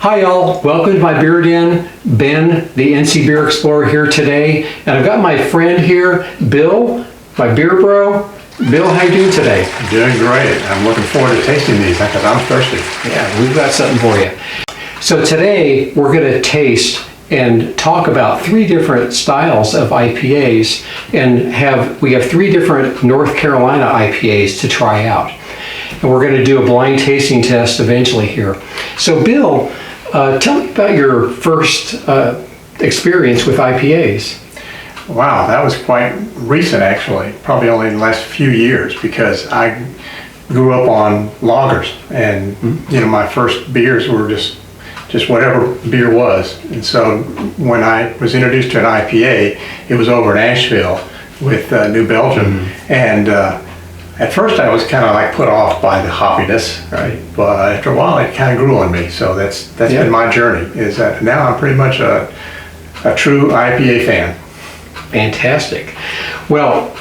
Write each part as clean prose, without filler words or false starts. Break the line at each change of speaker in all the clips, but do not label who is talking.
Hi y'all, welcome to my beer den. Ben, the NC Beer Explorer here today. And I've got my friend here, Bill, my beer bro. Bill, how you doing today?
Doing great. I'm looking forward to tasting these because I'm thirsty.
Yeah, we've got something for you. So today we're going to taste and talk about three different styles of IPAs, and we have three different North Carolina IPAs to try out. And we're going to do a blind tasting test eventually here. So Bill, tell me about your first experience with IPAs.
Wow, that was quite recent actually, probably only in the last few years, because I grew up on lagers, and you know, my first beers were just whatever beer was. And so when I was introduced to an IPA, it was over in Asheville with New Belgium, and at first I was kind of like put off by the hoppiness, right? But after a while it kind of grew on me. So that's been my journey, is that now I'm pretty much a true IPA fan.
Fantastic. Well,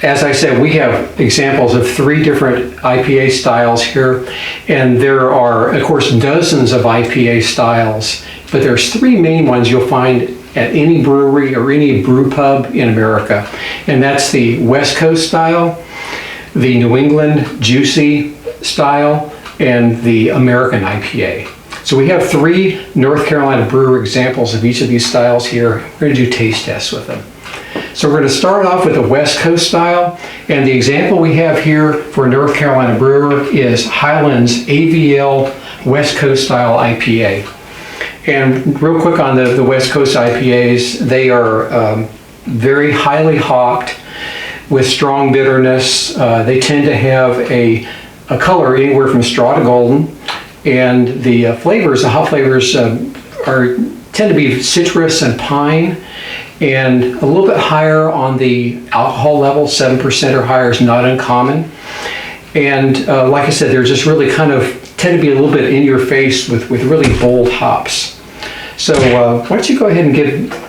as I said, we have examples of three different IPA styles here, and there are, of course, dozens of IPA styles, but there's three main ones you'll find at any brewery or any brew pub in America, and that's the West Coast style, the New England Juicy style, and the American IPA. So we have three North Carolina brewer examples of each of these styles here. We're going to do taste tests with them. So we're going to start off with the West Coast style, and the example we have here for a North Carolina brewer is Highland's AVL West Coast style IPA. And real quick on the West Coast IPAs, they are very highly hopped with strong bitterness. They tend to have a color anywhere from straw to golden, and the flavors, the hop flavors, tend to be citrus and pine, and a little bit higher on the alcohol level. 7% or higher is not uncommon. And like I said, they're just really kind of tend to be a little bit in your face with really bold hops. So why don't you go ahead and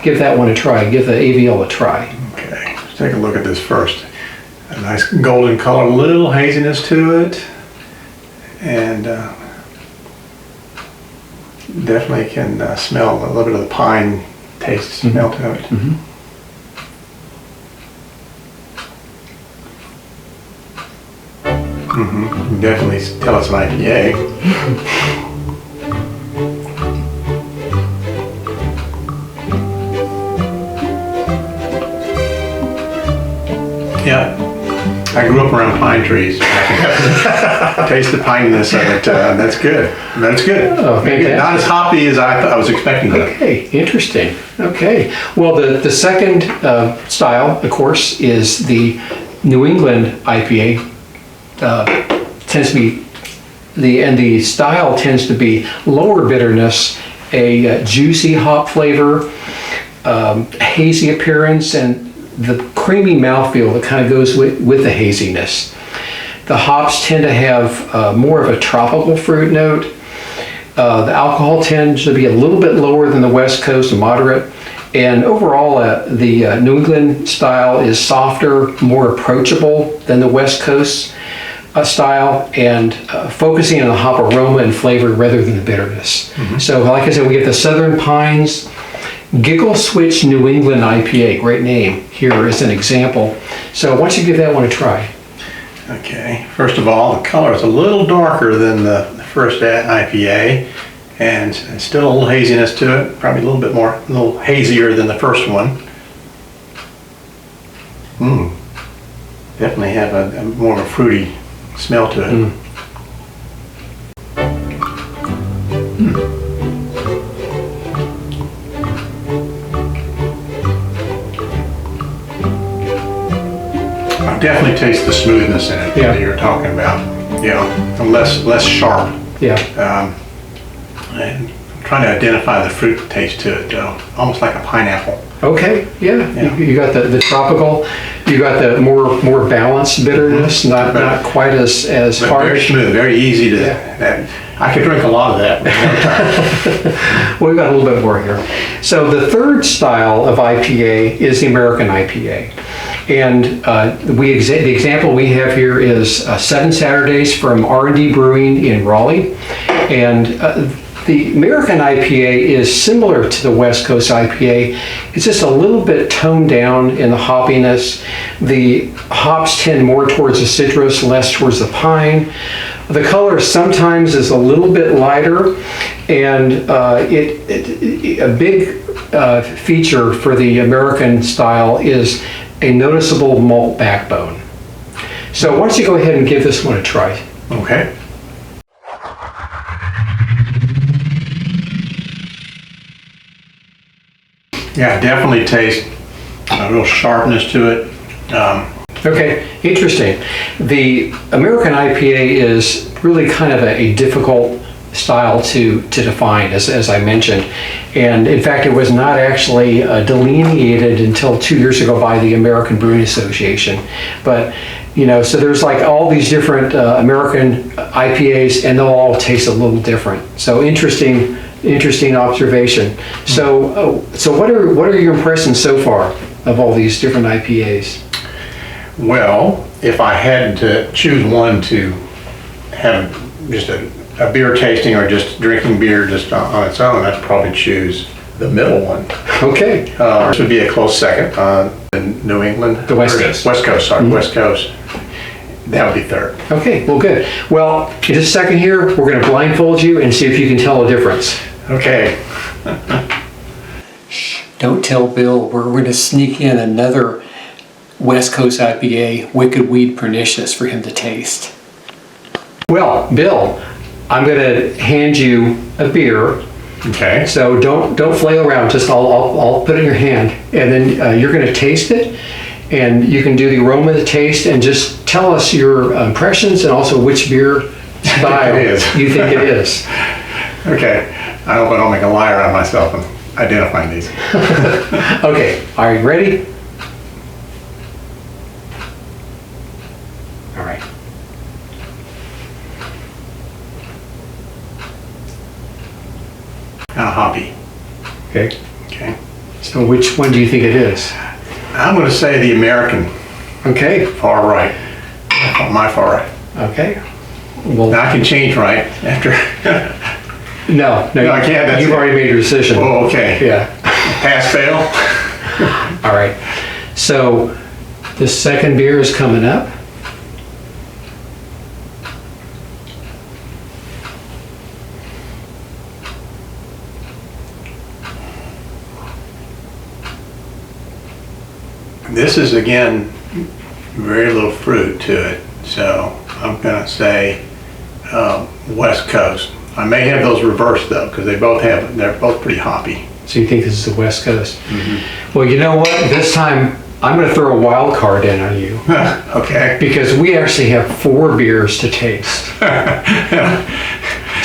give that one a try, give the AVL a try.
Okay, let's take a look at this first. A nice golden color, a little haziness to it, and definitely can smell a little bit of the pine taste, smell to it. You can definitely tell it's an IPA. Yeah, I grew up around pine trees. Taste the pininess of it. That's good. That's good.
Oh,
not as hoppy as I was expecting.
Okay, interesting. Okay. Well, the second style, of course, is the New England IPA. Tends to be the style tends to be lower bitterness, a juicy hop flavor, hazy appearance, and the creamy mouthfeel that kind of goes with the haziness. The hops tend to have more of a tropical fruit note. The alcohol tends to be a little bit lower than the West Coast, moderate. And overall, the New England style is softer, more approachable than the West Coast style, and focusing on the hop aroma and flavor rather than the bitterness. So like I said, we get the Southern Pines Giggle Switch New England IPA, great name here as an example. So why don't you give that one a try?
Okay, first of all, the color is a little darker than the first IPA, and still a little haziness to it, probably a little hazier than the first one. Definitely have a more of a fruity smell to it. I definitely taste the smoothness in it that you're talking about. Less sharp.
Yeah.
And I'm trying to identify the fruit taste to it, though. Almost like a pineapple.
Okay. Yeah. You got the tropical. You got the more balanced bitterness, not quite as harsh.
Very smooth, very easy to. I could drink a lot of that.
Well, we've got a little bit more here. So the third style of IPA is the American IPA. And the example we have here is 7 Saturdays from R&D Brewing in Raleigh. And The American IPA is similar to the West Coast IPA. It's just a little bit toned down in the hoppiness. The hops tend more towards the citrus, less towards the pine. The color sometimes is a little bit lighter, and a big feature for the American style is a noticeable malt backbone. So why don't you go ahead and give this one a try.
Okay. Yeah, definitely taste a real sharpness to it.
Okay, interesting. The American IPA is really kind of a difficult style to define, as I mentioned. And in fact, it was not actually delineated until 2 years ago by the American Brewing Association. But, you know, so there's like all these different American IPAs, and they'll all taste a little different. So interesting observation. So what are your impressions so far of all these different IPAs?
Well, if I had to choose one to have just a beer tasting or just drinking beer just on its own, I'd probably choose the middle one.
Okay.
This would be a close second. The New England.
The West Coast.
West Coast, sorry, West Coast. That would be third.
Okay, well, good. Well, in just a second here, we're going to blindfold you and see if you can tell the difference.
Okay.
Don't tell Bill. We're going to sneak in another West Coast IPA, Wicked Weed Pernicious, for him to taste. Well, Bill, I'm going to hand you a beer.
Okay.
So don't flail around. Just I'll put it in your hand, and then you're going to taste it, and you can do the aroma, the taste, and just tell us your impressions and also which beer style you think it is.
Okay. I hope I don't make a liar out of myself in identifying these.
Okay. Are you ready? All right.
Kind of hoppy.
Okay.
Okay.
So which one do you think it is?
I'm going to say the American.
Okay.
Far right. My far right.
Okay. Well,
Now I can change right after.
no,
I can't. That's
you've
it.
already made your decision.
Oh, okay.
Yeah.
Pass, fail.
All right. So the second beer is coming up.
This is, again, very little fruit to it, so I'm going to say West Coast. I may have those reversed though, because they're both pretty hoppy.
So you think this is the West Coast? Mm-hmm. Well, you know what? This time I'm going to throw a wild card in on you.
Okay.
Because we actually have 4 beers to taste.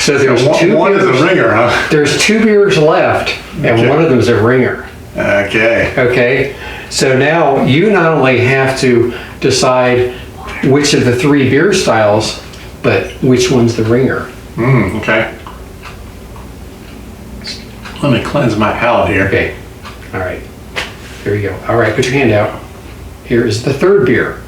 So there's
one
beers.
is a ringer, huh?
There's 2 beers left, and
Okay.
one of them is a ringer.
Okay.
Okay, so now you not only have to decide which of the 3 beer styles, but which one's the ringer.
Okay. Let me cleanse my palate here.
Okay, all right, here you go. All right, put your hand out. Here is the 3rd beer.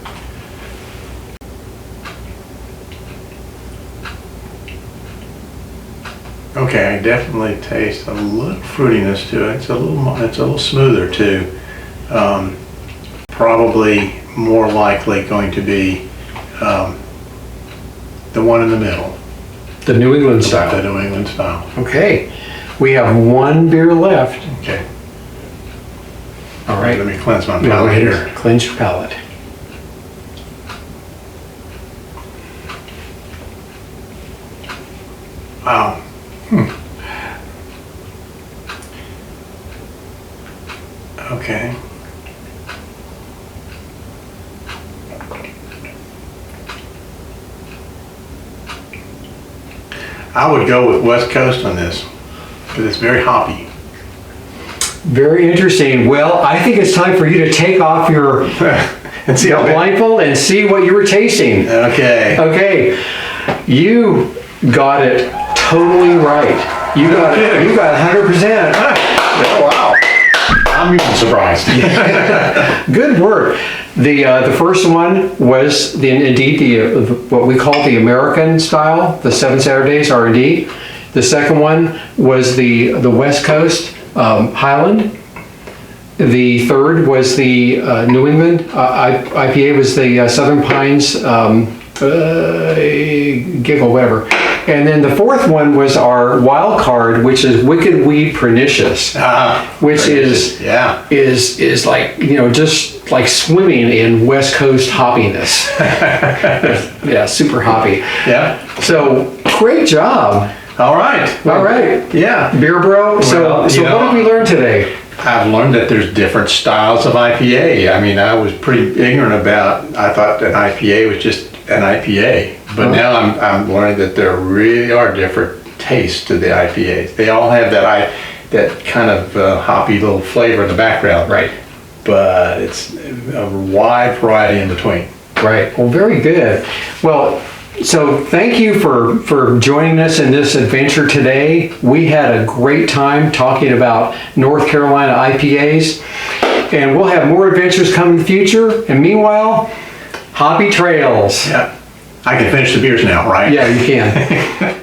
Okay, I definitely taste a little fruitiness to it. It's a little smoother too. Probably more likely going to be the one in the middle.
The New England style.
The New England style.
Okay, we have 1 beer left.
Okay.
All right.
Let me cleanse my
Now go
palate
ahead
here.
and cleanse your palate.
Wow. Okay. I would go with West Coast on this because it's very hoppy.
Very interesting. Well, I think it's time for you to take off your
And see how
blindfold and see what you were tasting.
Okay.
Okay, you got it totally right. You got it. You got 100%.
Oh, wow. I'm even surprised.
Good work. The first one was indeed what we call the American style, the 7 Saturdays R&D. The second one was the West Coast Highland. The third was the New England IPA was the Southern Pines Giggle, whatever. And then the fourth one was our wild card, which is Wicked Weed Pernicious, which is like, you know, just like swimming in West Coast hoppiness. Yeah, super hoppy.
Yeah.
So great job.
All right.
All right.
Yeah.
Beer bro. So what did we learn today?
I've learned that there's different styles of IPA. I mean, I was pretty ignorant I thought an IPA was just an IPA. But now I'm learning that there really are different tastes to the IPAs. They all have that kind of hoppy little flavor in the background.
Right.
But it's a wide variety in between.
Right. Well, very good. Well, so thank you for joining us in this adventure today. We had a great time talking about North Carolina IPAs, and we'll have more adventures coming in the future. And meanwhile, happy trails.
Yeah. I can finish the beers now, right?
Yeah, you can.